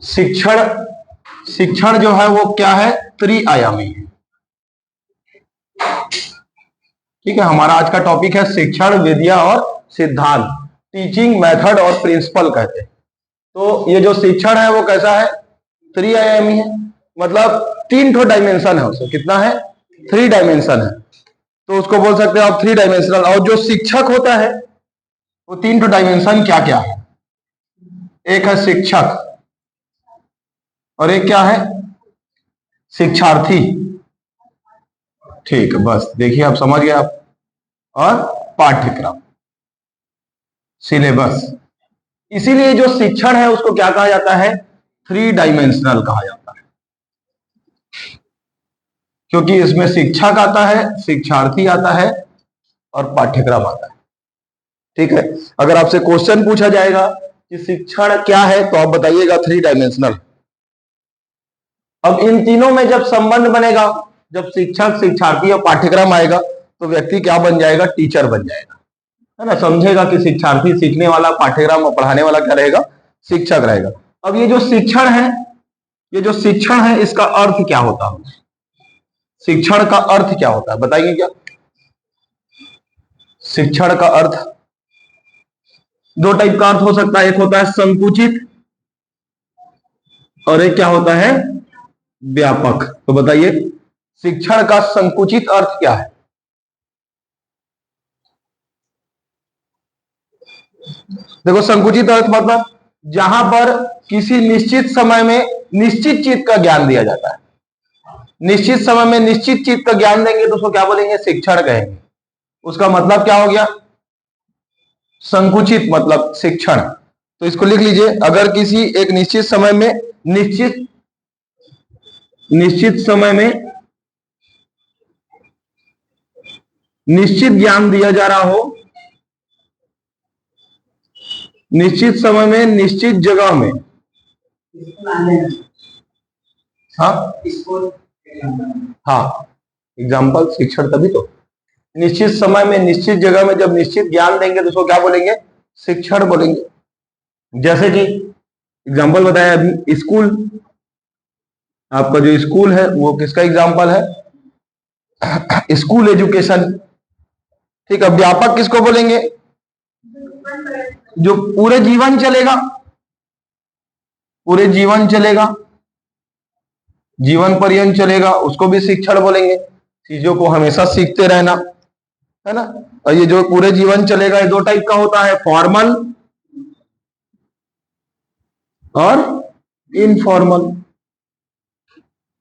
शिक्षण शिक्षण जो है वो क्या है, त्रिआयामी है। ठीक है, हमारा आज का टॉपिक है शिक्षण, विद्या और सिद्धांत, टीचिंग मेथड और प्रिंसिपल कहते हैं। तो ये जो शिक्षण है वो कैसा है, त्रिआयामी है, मतलब 3 डायमेंशन है उसका। कितना है, 3 डायमेंशन है, तो उसको बोल सकते हैं आप 3 डायमेंशनल। और जो शिक्षक होता है वो 3 डायमेंशन क्या क्या है, एक है शिक्षक और एक क्या है, शिक्षार्थी। ठीक है, बस देखिए आप समझ गए आप। और पाठ्यक्रम, सिलेबस। इसीलिए जो शिक्षण है उसको क्या कहा जाता है, 3 डायमेंशनल कहा जाता है, क्योंकि इसमें शिक्षक आता है, शिक्षार्थी आता है और पाठ्यक्रम आता है। ठीक है, अगर आपसे क्वेश्चन पूछा जाएगा कि शिक्षण क्या है तो आप बताइएगा 3 डायमेंशनल। अब इन तीनों में जब संबंध बनेगा, जब शिक्षक, शिक्षार्थी और पाठ्यक्रम आएगा तो व्यक्ति क्या बन जाएगा, टीचर बन जाएगा, है ना। समझेगा कि शिक्षार्थी सीखने वाला, पाठ्यक्रम और पढ़ाने वाला क्या रहेगा, शिक्षक रहेगा। अब ये जो शिक्षण है, ये जो शिक्षण है इसका अर्थ क्या होता है, शिक्षण का अर्थ क्या होता है बताइए क्या। शिक्षण का अर्थ 2 टाइप का अर्थ हो सकता है, एक होता है संकुचित और एक क्या होता है, व्यापक। तो बताइए शिक्षण का संकुचित अर्थ क्या है। देखो, संकुचित अर्थ मतलब जहां पर किसी निश्चित समय में निश्चित चीज का ज्ञान दिया जाता है। निश्चित समय में निश्चित चीज का ज्ञान देंगे तो उसको क्या बोलेंगे, शिक्षण कहेंगे। उसका मतलब क्या हो गया, संकुचित मतलब शिक्षण। तो इसको लिख लीजिए, अगर किसी एक निश्चित समय में निश्चित समय में निश्चित ज्ञान दिया जा रहा हो, निश्चित समय में निश्चित जगह में, हाँ एग्जाम्पल शिक्षण, तभी तो निश्चित समय में निश्चित जगह में जब निश्चित ज्ञान देंगे तो उसको क्या बोलेंगे, शिक्षण बोलेंगे। जैसे कि एग्जाम्पल बताया अभी, स्कूल, आपका जो स्कूल है वो किसका एग्जाम्पल है, स्कूल एजुकेशन। ठीक है, व्यापक किसको बोलेंगे, जो पूरे जीवन चलेगा, पूरे जीवन चलेगा, जीवन पर्यंत चलेगा, उसको भी शिक्षण बोलेंगे। चीजों को हमेशा सीखते रहना, है ना। और ये जो पूरे जीवन चलेगा ये 2 टाइप का होता है, फॉर्मल और इनफॉर्मल।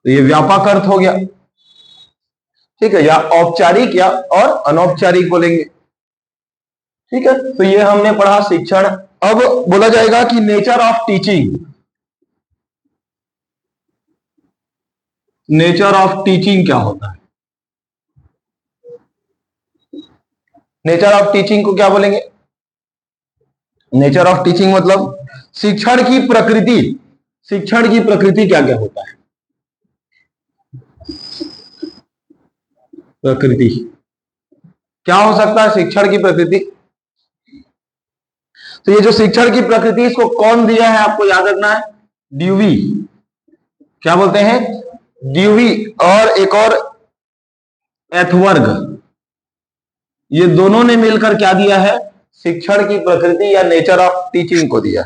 तो ये व्यापक अर्थ हो गया। ठीक है, या औपचारिक या और अनौपचारिक बोलेंगे। ठीक है, तो ये हमने पढ़ा शिक्षण। अब बोला जाएगा कि nature of teaching, nature of teaching क्या होता है। नेचर ऑफ टीचिंग को क्या बोलेंगे, नेचर ऑफ टीचिंग मतलब शिक्षण की प्रकृति। शिक्षण की प्रकृति क्या क्या होता है, प्रकृति क्या हो सकता है, शिक्षण की प्रकृति। तो ये जो शिक्षण की प्रकृति, इसको कौन दिया है आपको याद रखना है, ड्यूवी। क्या बोलते हैं, ड्यूवी। और एक और एथवर्ग, ये दोनों ने मिलकर क्या दिया है, शिक्षण की प्रकृति या नेचर ऑफ टीचिंग को दिया।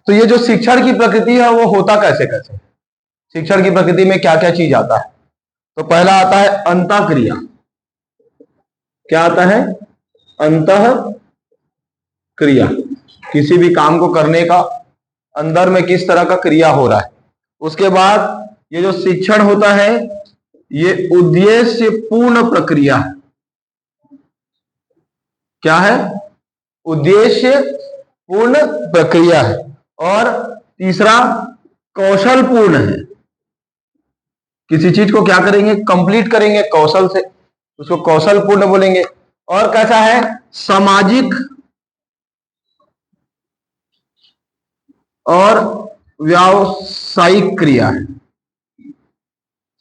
तो ये जो शिक्षण की प्रकृति है वो होता कैसे कैसे, शिक्षण की प्रकृति में क्या क्या चीज आता है। तो पहला आता है अंतः क्रिया। क्या आता है, अंतः क्रिया, किसी भी काम को करने का अंदर में किस तरह का क्रिया हो रहा है। उसके बाद ये जो शिक्षण होता है ये उद्देश्य पूर्ण प्रक्रिया है। क्या है, उद्देश्य पूर्ण प्रक्रिया है। और तीसरा कौशल पूर्ण है, किसी चीज को क्या करेंगे, कंप्लीट करेंगे कौशल से, उसको कौशल पूर्ण बोलेंगे। और कैसा है, सामाजिक और व्यावसायिक क्रिया है,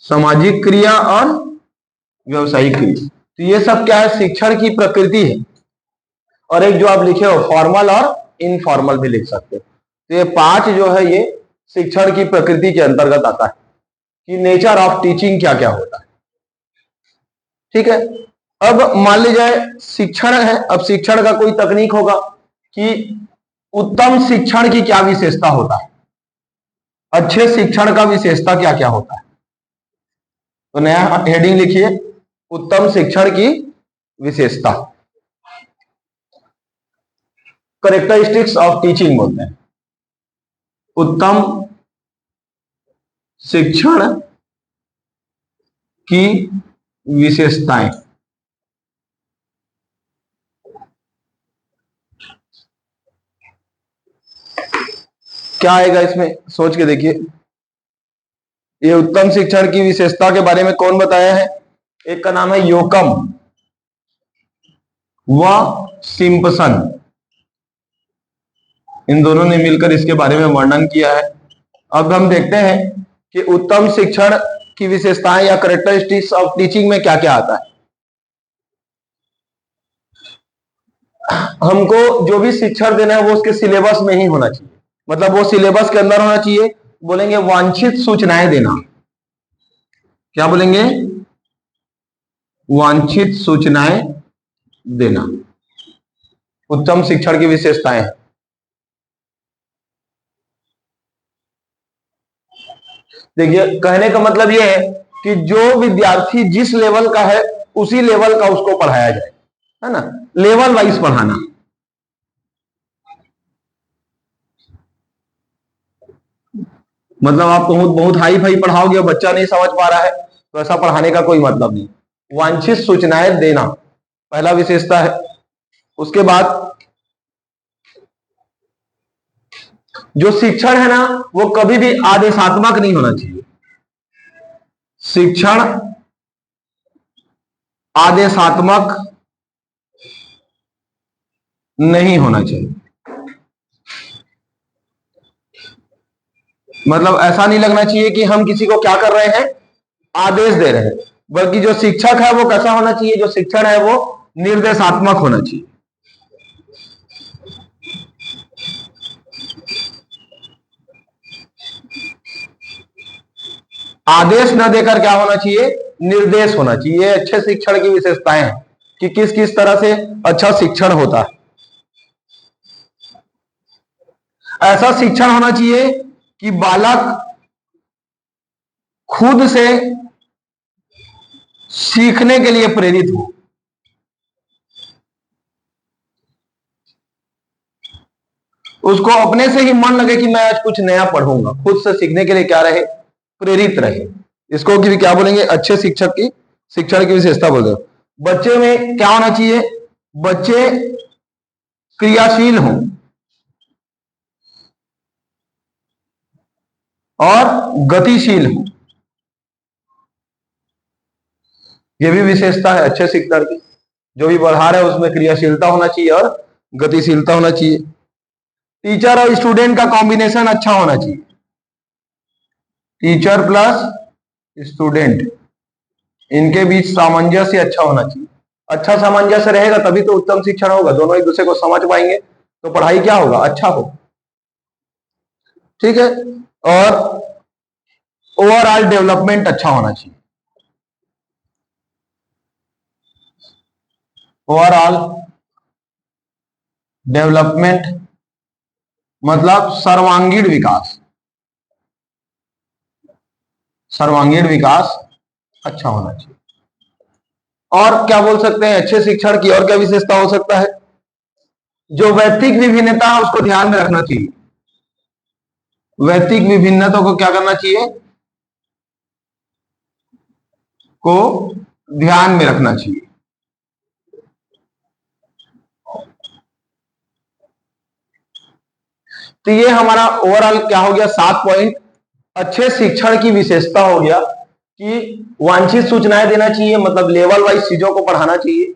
सामाजिक क्रिया और व्यावसायिक क्रिया। तो ये सब क्या है, शिक्षण की प्रकृति है। और एक जो आप लिखे हो फॉर्मल और इनफॉर्मल भी लिख सकते हो। तो ये 5 जो है ये शिक्षण की प्रकृति के अंतर्गत आता है कि नेचर ऑफ टीचिंग क्या क्या होता है। ठीक है, अब मान लीजिए शिक्षण है, अब शिक्षण का कोई तकनीक होगा कि उत्तम शिक्षण की क्या विशेषता होता है, अच्छे शिक्षण का विशेषता क्या क्या होता है। तो नया हेडिंग लिखिए, उत्तम शिक्षण की विशेषता, करेक्टरिस्टिक्स ऑफ टीचिंग बोलते हैं, उत्तम शिक्षण की विशेषताएं। क्या आएगा इसमें, सोच के देखिए। ये उत्तम शिक्षण की विशेषता के बारे में कौन बताया है? एक का नाम है योकम व सिम्पसन, इन दोनों ने मिलकर इसके बारे में वर्णन किया है। अब हम देखते हैं कि उत्तम शिक्षण की विशेषताएं या कैरेक्टरिस्टिक्स ऑफ टीचिंग में क्या क्या आता है। हमको जो भी शिक्षण देना है वो उसके सिलेबस में ही होना चाहिए, मतलब वो सिलेबस के अंदर होना चाहिए। बोलेंगे वांछित सूचनाएं देना। क्या बोलेंगे? वांछित सूचनाएं देना उत्तम शिक्षण की विशेषताएं हैं। देखिए, कहने का मतलब यह है कि जो विद्यार्थी जिस लेवल का है उसी लेवल का उसको पढ़ाया जाए, है ना, लेवल वाइज पढ़ाना। मतलब आप बहुत हाई फाई पढ़ाओगे और बच्चा नहीं समझ पा रहा है तो ऐसा पढ़ाने का कोई मतलब नहीं। वांछित सूचनाएं देना पहला विशेषता है। उसके बाद जो शिक्षण है ना वो कभी भी आदेशात्मक नहीं होना चाहिए। शिक्षण आदेशात्मक नहीं होना चाहिए। मतलब ऐसा नहीं लगना चाहिए कि हम किसी को क्या कर रहे हैं, आदेश दे रहे हैं, बल्कि जो शिक्षक है वो कैसा होना चाहिए, जो शिक्षण है वो निर्देशात्मक होना चाहिए। आदेश न देकर क्या होना चाहिए, निर्देश होना चाहिए। ये अच्छे शिक्षण की विशेषताएं हैं कि किस किस तरह से अच्छा शिक्षण होता है। ऐसा शिक्षण होना चाहिए कि बालक खुद से सीखने के लिए प्रेरित हो। उसको अपने से ही मन लगे कि मैं आज कुछ नया पढ़ूंगा, खुद से सीखने के लिए क्या रहे, प्रेरित रहे। इसको भी क्या बोलेंगे, अच्छे शिक्षक की शिक्षण की विशेषता बोलते हो। बच्चे में क्या होना चाहिए, बच्चे क्रियाशील हों और गतिशील हों। यह भी विशेषता है अच्छे शिक्षण की। जो भी पढ़ा रहे है उसमें क्रियाशीलता होना चाहिए और गतिशीलता होना चाहिए। टीचर और स्टूडेंट का कॉम्बिनेशन अच्छा होना चाहिए। टीचर प्लस स्टूडेंट, इनके बीच सामंजस्य अच्छा होना चाहिए। अच्छा सामंजस्य रहेगा तभी तो उत्तम शिक्षण होगा। दोनों एक दूसरे को समझ पाएंगे तो पढ़ाई क्या होगा, अच्छा होगा। ठीक है, और ओवरऑल डेवलपमेंट अच्छा होना चाहिए। ओवरऑल डेवलपमेंट मतलब सर्वांगीण विकास, सर्वांगीण विकास अच्छा होना चाहिए। और क्या बोल सकते हैं अच्छे शिक्षण की और क्या विशेषता हो सकता है, जो वैयक्तिक विभिन्नता है उसको ध्यान में रखना चाहिए। वैयक्तिक विभिन्नता को क्या करना चाहिए, को ध्यान में रखना चाहिए। तो ये हमारा ओवरऑल क्या हो गया, 7 पॉइंट। अच्छे शिक्षण की विशेषता हो गया कि वांछित सूचनाएं देना चाहिए, मतलब लेवल वाइज चीजों को पढ़ाना चाहिए।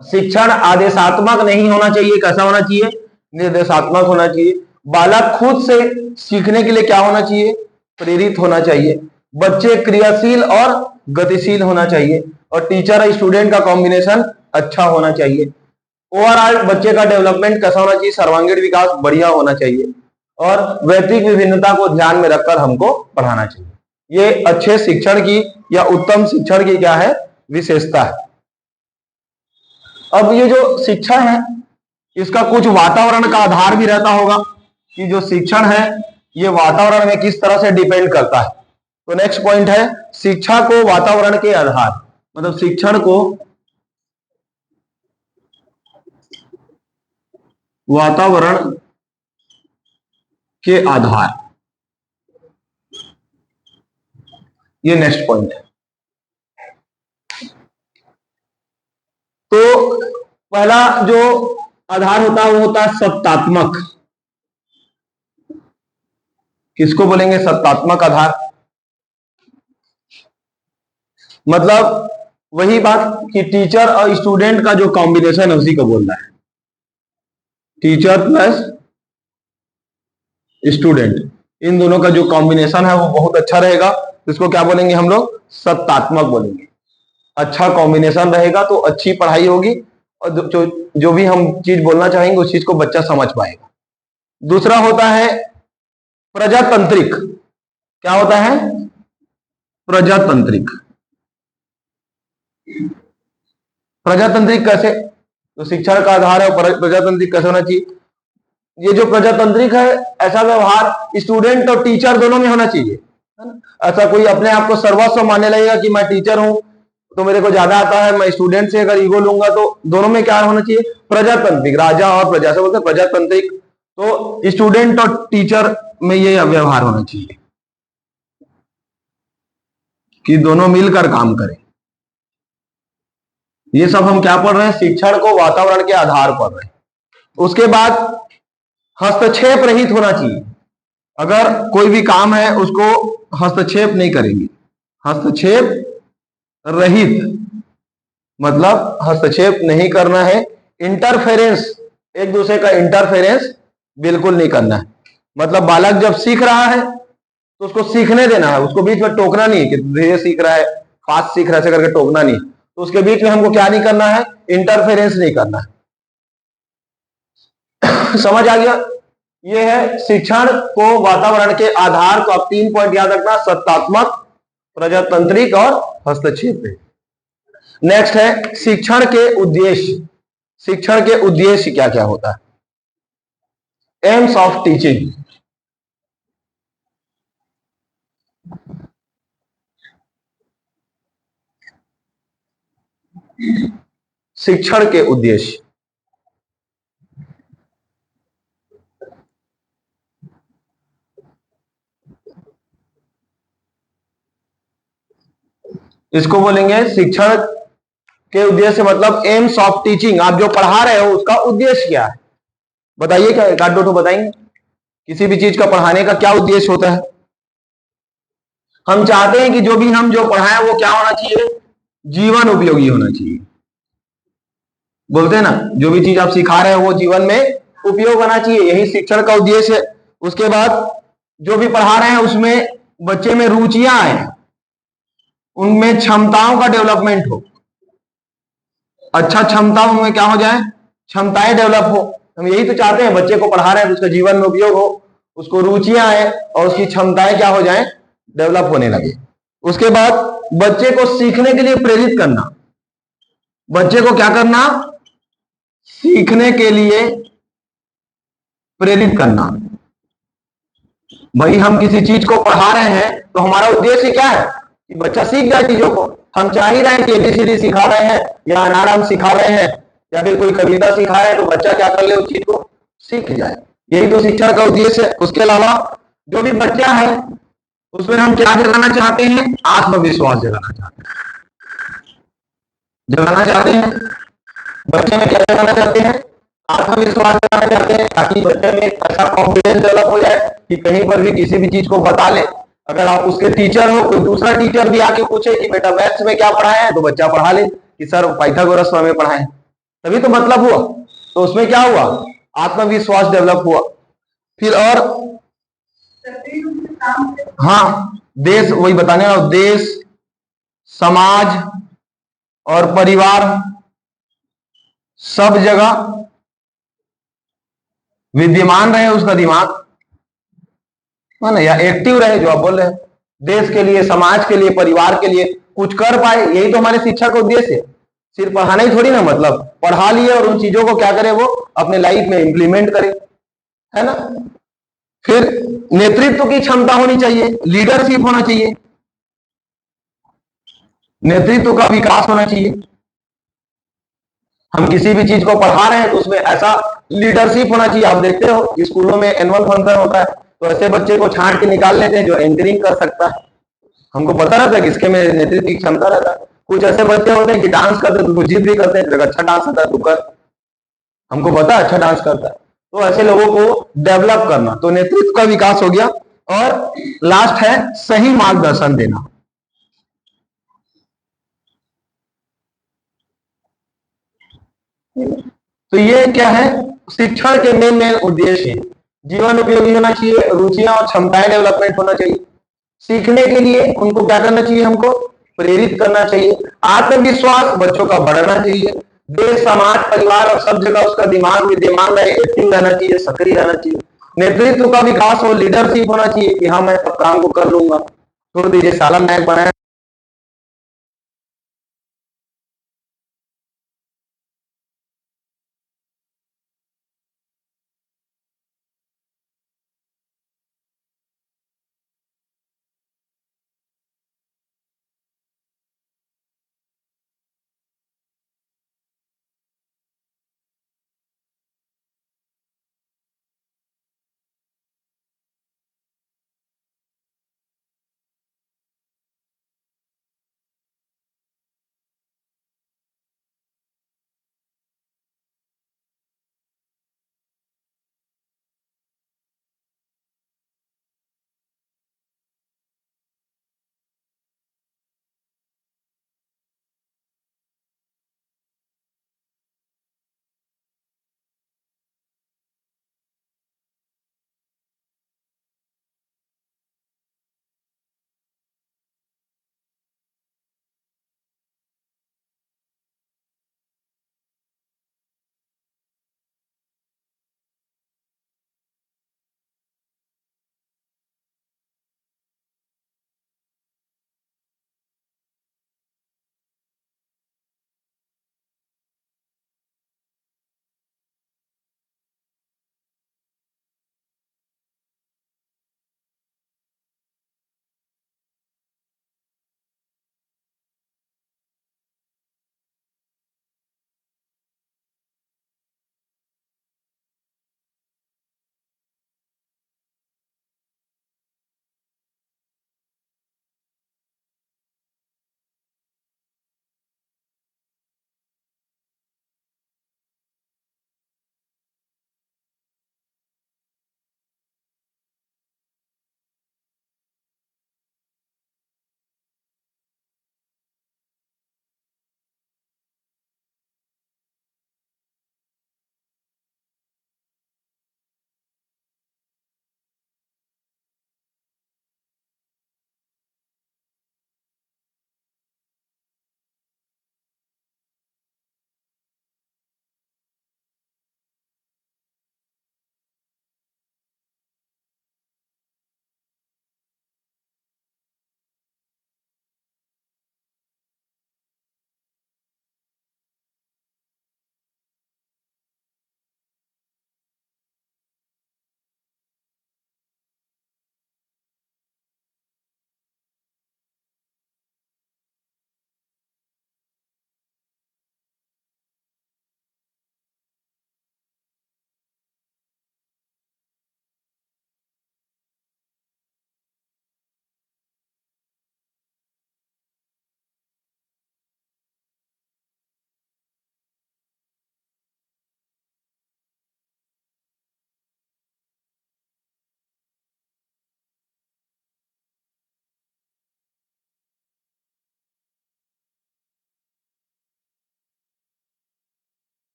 शिक्षण आदेशात्मक नहीं होना चाहिए, कैसा होना चाहिए, निर्देशात्मक होना चाहिए। बालक खुद से सीखने के लिए क्या होना चाहिए, प्रेरित होना चाहिए। बच्चे क्रियाशील और गतिशील होना चाहिए। और टीचर और स्टूडेंट का कॉम्बिनेशन अच्छा होना चाहिए। ओवरऑल बच्चे का डेवलपमेंट कैसा होना चाहिए, सर्वांगीण विकास बढ़िया होना चाहिए और व्यक्तिगत विभिन्नता को ध्यान में रखकर हमको पढ़ाना चाहिए। ये अच्छे शिक्षण की या उत्तम शिक्षण की क्या है, विशेषता है। अब ये जो शिक्षा है इसका कुछ वातावरण का आधार भी रहता होगा कि जो शिक्षण है ये वातावरण में किस तरह से डिपेंड करता है। तो नेक्स्ट पॉइंट है शिक्षा को वातावरण के आधार, मतलब शिक्षण को वातावरण के आधार, ये नेक्स्ट पॉइंट है। तो पहला जो आधार होता है वो होता है सत्तात्मक। किसको बोलेंगे सत्तात्मक आधार, मतलब वही बात कि टीचर और स्टूडेंट का जो कॉम्बिनेशन है उसी को बोल रहा है, टीचर प्लस स्टूडेंट, इन दोनों का जो कॉम्बिनेशन है वो बहुत अच्छा रहेगा। इसको क्या बोलेंगे हम लोग, सत्तात्मक बोलेंगे। अच्छा कॉम्बिनेशन रहेगा तो अच्छी पढ़ाई होगी और जो भी हम चीज बोलना चाहेंगे उस चीज को बच्चा समझ पाएगा। दूसरा होता है प्रजातांत्रिक। क्या होता है, प्रजातांत्रिक। प्रजातांत्रिक कैसे, तो शिक्षा का आधार है प्रजातांत्रिक कैसे होना चाहिए। ये जो प्रजातांत्रिक है ऐसा व्यवहार स्टूडेंट और टीचर दोनों में होना चाहिए, है ना। ऐसा कोई अपने आप को सर्वस्व मानने लगेगा कि मैं टीचर हूं तो मेरे को ज्यादा आता है, मैं स्टूडेंट से अगर ईगो लूंगा, तो दोनों में क्या होना चाहिए, प्रजातांत्रिक। राजा और प्रजा से बोलते हैं प्रजातांत्रिक, तो स्टूडेंट और टीचर में ये व्यवहार होना चाहिए कि दोनों मिलकर काम करें। ये सब हम क्या पढ़ रहे हैं, शिक्षण को वातावरण के आधार पढ़ रहे हैं। उसके बाद हस्तक्षेप रहित होना चाहिए। अगर कोई भी काम है उसको हस्तक्षेप नहीं करेंगे। हस्तक्षेप रहित मतलब हस्तक्षेप नहीं करना है। इंटरफेरेंस, एक दूसरे का इंटरफेरेंस बिल्कुल नहीं करना है। मतलब बालक जब सीख रहा है तो उसको सीखने देना है, उसको बीच में टोकना नहीं है कि धीरे सीख रहा है, फास्ट सीख रहा है, ऐसे करके टोकना नहीं। तो उसके बीच में हमको क्या नहीं करना है, इंटरफेरेंस नहीं करना है। समझ आ गया। ये है शिक्षण को वातावरण के आधार। को आप 3 पॉइंट याद रखना, सत्तात्मक, प्रजातांत्रिक और हस्तक्षेप। नेक्स्ट है शिक्षण के उद्देश्य। शिक्षण के उद्देश्य क्या क्या होता है, एम्स ऑफ टीचिंग। शिक्षण के उद्देश्य, इसको बोलेंगे शिक्षण के उद्देश्य, मतलब एम्स ऑफ टीचिंग। आप जो पढ़ा रहे हो उसका उद्देश्य क्या है, बताइए। क्या एक आध दो बताएंगे, किसी भी चीज का पढ़ाने का क्या उद्देश्य होता है। हम चाहते हैं कि जो भी हम जो पढ़ाएं वो क्या होना चाहिए, जीवन उपयोगी होना चाहिए। बोलते हैं ना, जो भी चीज आप सिखा रहे हो वो जीवन में उपयोग होना चाहिए, यही शिक्षण का उद्देश्य है। उसके बाद जो भी पढ़ा रहे हैं उसमें बच्चे में रुचियां आए, उनमें क्षमताओं का डेवलपमेंट हो, अच्छा क्षमता उनमें क्या हो जाए, क्षमताएं डेवलप हो। हम यही तो चाहते हैं, बच्चे को पढ़ा रहे हैं तो उसका जीवन में उपयोग हो, उसको रुचियां आए और उसकी क्षमताएं क्या हो जाए, डेवलप होने लगे। उसके बाद बच्चे को सीखने के लिए प्रेरित करना। बच्चे को क्या करना, सीखने के लिए प्रेरित करना। भाई हम किसी चीज को पढ़ा रहे हैं तो हमारा उद्देश्य क्या है कि बच्चा सीख जाए चीजों को। हम चाह ही रहे हैं कि एबीसीडी सिखा रहे हैं या अनाराम सिखा रहे हैं या फिर कोई कविता सिखा रहे हैं तो बच्चा क्या कर ले, उस चीज को सीख जाए। यही तो शिक्षा का उद्देश्य है। उसके अलावा जो भी बच्चा है उसमें हम क्या जगाना चाहते हैं, आत्मविश्वास जगाना चाहते हैं। बच्चे में क्या जगाना चाहते हैं, आत्मविश्वास जगाना चाहते हैं, ताकि बच्चे में अच्छा कॉन्फिडेंस डेवलप हो जाए कि कहीं पर भी किसी भी चीज को बता ले। अगर आप उसके टीचर हो, कोई दूसरा टीचर भी आके पूछे कि बेटा मैथ्स में क्या पढ़ाया है, तो बच्चा पढ़ा ले कि सर पाइथागोरस में पढ़ाए, तभी तो मतलब हुआ। तो उसमें क्या हुआ, आत्मविश्वास डेवलप हुआ। फिर और हाँ, देश, वही बताने वाला, देश, समाज और परिवार, सब जगह विद्यमान रहे उसका दिमाग, है ना, या एक्टिव रहे जो आप बोल रहे हैं, देश के लिए, समाज के लिए, परिवार के लिए कुछ कर पाए, यही तो हमारे शिक्षा का उद्देश्य है। सिर्फ पढ़ाना ही थोड़ी ना, मतलब पढ़ा लिए और उन चीजों को क्या करे, वो अपने लाइफ में इंप्लीमेंट करे, है ना। फिर नेतृत्व की क्षमता होनी चाहिए, लीडरशिप होना चाहिए, नेतृत्व का विकास होना चाहिए। हम किसी भी चीज को पढ़ा रहे हैं तो उसमें ऐसा लीडरशिप होना चाहिए। आप देखते हो स्कूलों में एनुअल फंक्शन होता है तो ऐसे बच्चे को छांट के निकाल लेते हैं जो एंकरिंग कर सकता है। हमको पता रहता है किसके में नेतृत्व की क्षमता रहता है। कुछ ऐसे बच्चे होते हैं कि डांस करते हैं तो जिद भी करते हैं, अच्छा डांस आता है तू कर, हमको पता है अच्छा डांस करता है। तो ऐसे लोगों को डेवलप करना, तो नेतृत्व का विकास हो गया। और लास्ट है सही मार्गदर्शन देना। तो ये क्या है, शिक्षण के मेन उद्देश्य है। जीवन उपयोगी होना चाहिए, रुचियां और क्षमताएं डेवलपमेंट होना चाहिए। सीखने के लिए उनको क्या करना चाहिए, हमको प्रेरित करना चाहिए। आत्मविश्वास बच्चों का बढ़ना चाहिए। देश, समाज, परिवार और सब जगह उसका दिमाग विद्यमान रहे, एक्टिव रहना चाहिए, सक्रिय रहना चाहिए। नेतृत्व का विकास हो, लीडरशिप होना चाहिए कि हाँ मैं सब काम को कर लूंगा। छोड़ दीजिए साला नायक बनाया